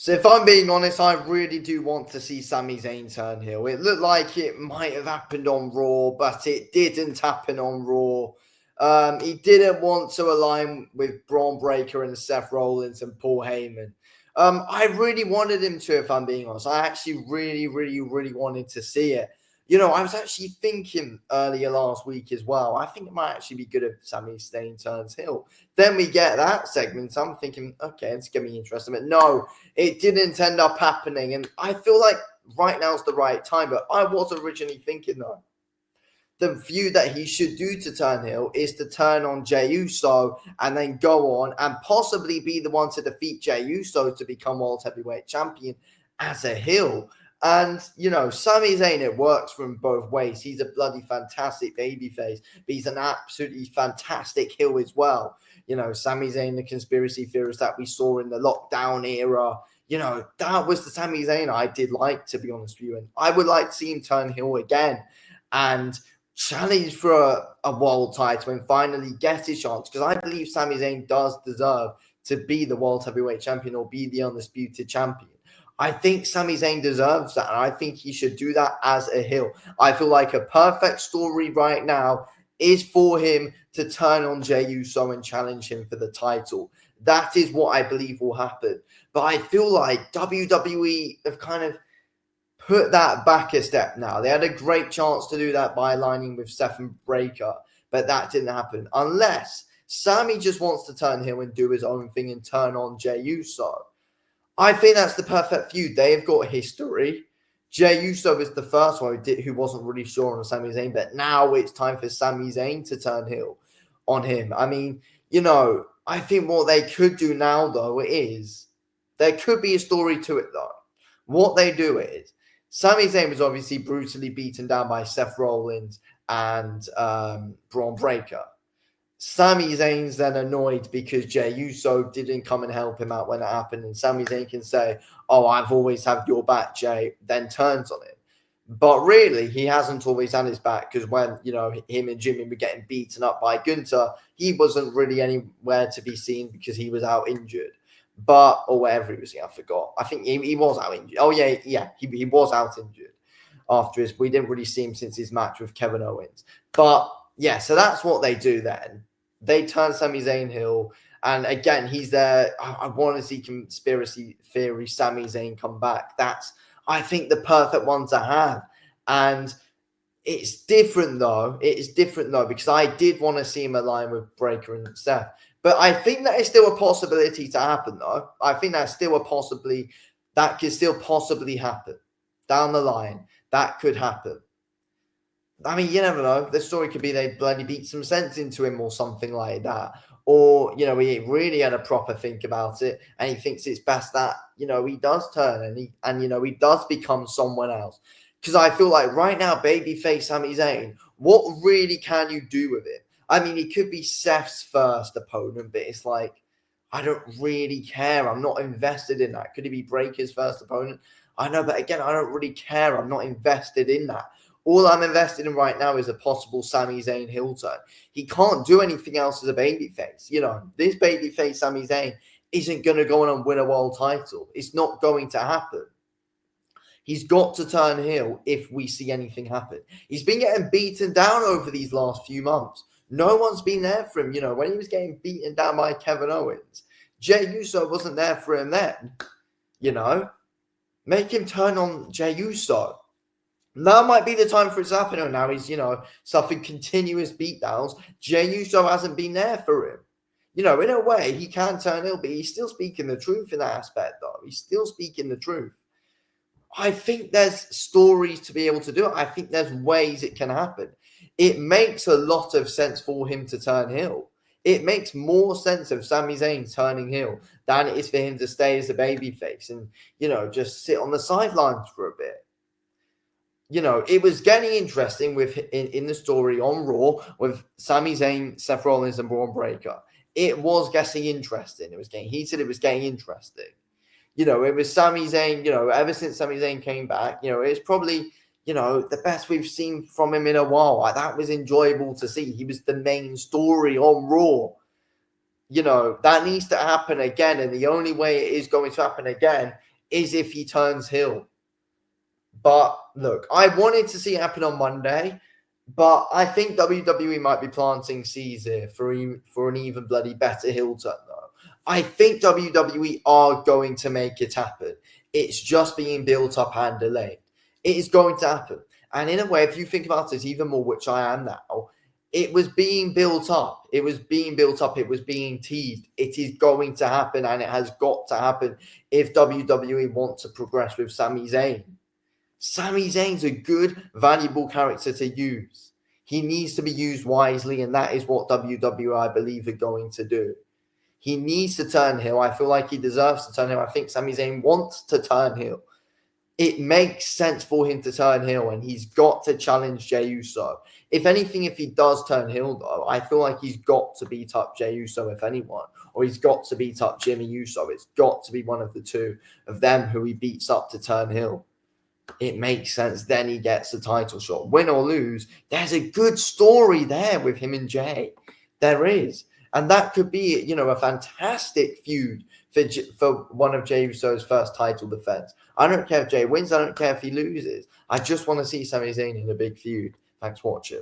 So if I'm being honest, I really do want to see Sami Zayn turn heel. It looked like it might have happened on Raw, but it didn't happen on Raw. He didn't want to align with Braun Breaker and Seth Rollins and Paul Heyman. I really wanted him to, if I'm being honest. I actually really wanted to see it. I was actually thinking earlier last week as well. I think it might actually be good if Sami Zayn turns heel. Then we get that segment. I'm thinking, okay, it's going to be interesting. But no, it didn't end up happening. And I feel like right now is the right time. But I was originally thinking, though, the view that he should do to turn heel is to turn on Jey Uso and then go on and possibly be the one to defeat Jey Uso to become World Heavyweight Champion as a heel. And, Sami Zayn, it works from both ways. He's a bloody fantastic babyface, but he's an absolutely fantastic heel as well. Sami Zayn, the conspiracy theorist that we saw in the lockdown era, that was the Sami Zayn I did like, to be honest with you. And I would like to see him turn heel again and challenge for a world title and finally get his chance, because I believe Sami Zayn does deserve to be the World Heavyweight Champion or be the undisputed champion. I think Sami Zayn deserves that, and I think he should do that as a heel. I feel like a perfect story right now is for him to turn on Jey Uso and challenge him for the title. That is what I believe will happen. But I feel like WWE have kind of put that back a step now. They had a great chance to do that by aligning with Seth and Breaker, but that didn't happen. Unless Sami just wants to turn heel and do his own thing and turn on Jey Uso. I think that's the perfect feud. They have got history. Jey Uso was the first one who wasn't really sure on Sami Zayn, but now it's time for Sami Zayn to turn heel on him. I mean, I think what they could do now, though, is there could be a story to it, though. What they do is Sami Zayn was obviously brutally beaten down by Seth Rollins and Braun Breaker. Sami Zayn's then annoyed because Jey Uso didn't come and help him out when it happened. And Sami Zayn can say, "Oh, I've always had your back, Jey," then turns on him. But really, he hasn't always had his back, because when, him and Jimmy were getting beaten up by Gunther, he wasn't really anywhere to be seen because he was out injured. Or wherever he was, I forgot. I think he was out injured. Oh, yeah, he was out injured after we didn't really see him since his match with Kevin Owens. But, yeah, so that's what they do then. They turn Sami Zayn heel, and again, he's there. I want to see conspiracy theory Sami Zayn come back. That's, I think, the perfect one to have. And it's different, though. Because I did want to see him align with Breaker and Seth. But I think that is still a possibility to happen, though. I think that's still that could still possibly happen down the line. That could happen. I mean, you never know. The story could be they bloody beat some sense into him or something like that. Or, he really had a proper think about it and he thinks it's best that, he does turn and he does become someone else. Because I feel like right now, babyface Sami Zayn, what really can you do with it? I mean, he could be Seth's first opponent, but it's like, I don't really care. I'm not invested in that. Could he be Breaker's first opponent? I know, but again, I don't really care. I'm not invested in that. All I'm invested in right now is a possible Sami Zayn heel turn. He can't do anything else as a babyface. This babyface Sami Zayn isn't going to go on and win a world title. It's not going to happen. He's got to turn heel if we see anything happen. He's been getting beaten down over these last few months. No one's been there for him. When he was getting beaten down by Kevin Owens, Jey Uso wasn't there for him then. Make him turn on Jey Uso. Now might be the time for it to happen. And now he's, suffering continuous beatdowns. Jey Uso hasn't been there for him. In a way, he can turn heel, but he's still speaking the truth in that aspect, though. He's still speaking the truth. I think there's stories to be able to do it. I think there's ways it can happen. It makes a lot of sense for him to turn heel. It makes more sense of Sami Zayn turning heel than it is for him to stay as a babyface and, just sit on the sidelines for a bit. It was getting interesting in the story on Raw with Sami Zayn, Seth Rollins, and Braun Breaker. It was getting interesting. It was getting heated. It was getting interesting. It was Sami Zayn, ever since Sami Zayn came back, it's probably, the best we've seen from him in a while. That was enjoyable to see. He was the main story on Raw. That needs to happen again. And the only way it is going to happen again is if he turns heel. But look, I wanted to see it happen on Monday, but I think WWE might be planting seeds here for an even bloody better heel turn, though. I think WWE are going to make it happen. It's just being built up and delayed. It is going to happen. And in a way, if you think about it even more, which I am now, it was being built up. It was being built up. It was being teased. It is going to happen, and it has got to happen if WWE want to progress with Sami Zayn. Sami Zayn's a good, valuable character to use. He needs to be used wisely, and that is what WWE, I believe, are going to do. He needs to turn heel. I feel like he deserves to turn heel. I think Sami Zayn wants to turn heel. It makes sense for him to turn heel, and he's got to challenge Jey Uso. If anything, if he does turn heel, though, I feel like he's got to beat up Jey Uso, if anyone, or he's got to beat up Jimmy Uso. It's got to be one of the two of them who he beats up to turn heel. It makes sense. Then he gets the title shot. Win or lose, there's a good story there with him and Jey. There is. And that could be, a fantastic feud for one of Jey Uso's first title defense. I don't care if Jey wins. I don't care if he loses. I just want to see Sami Zayn in a big feud. Thanks for watching.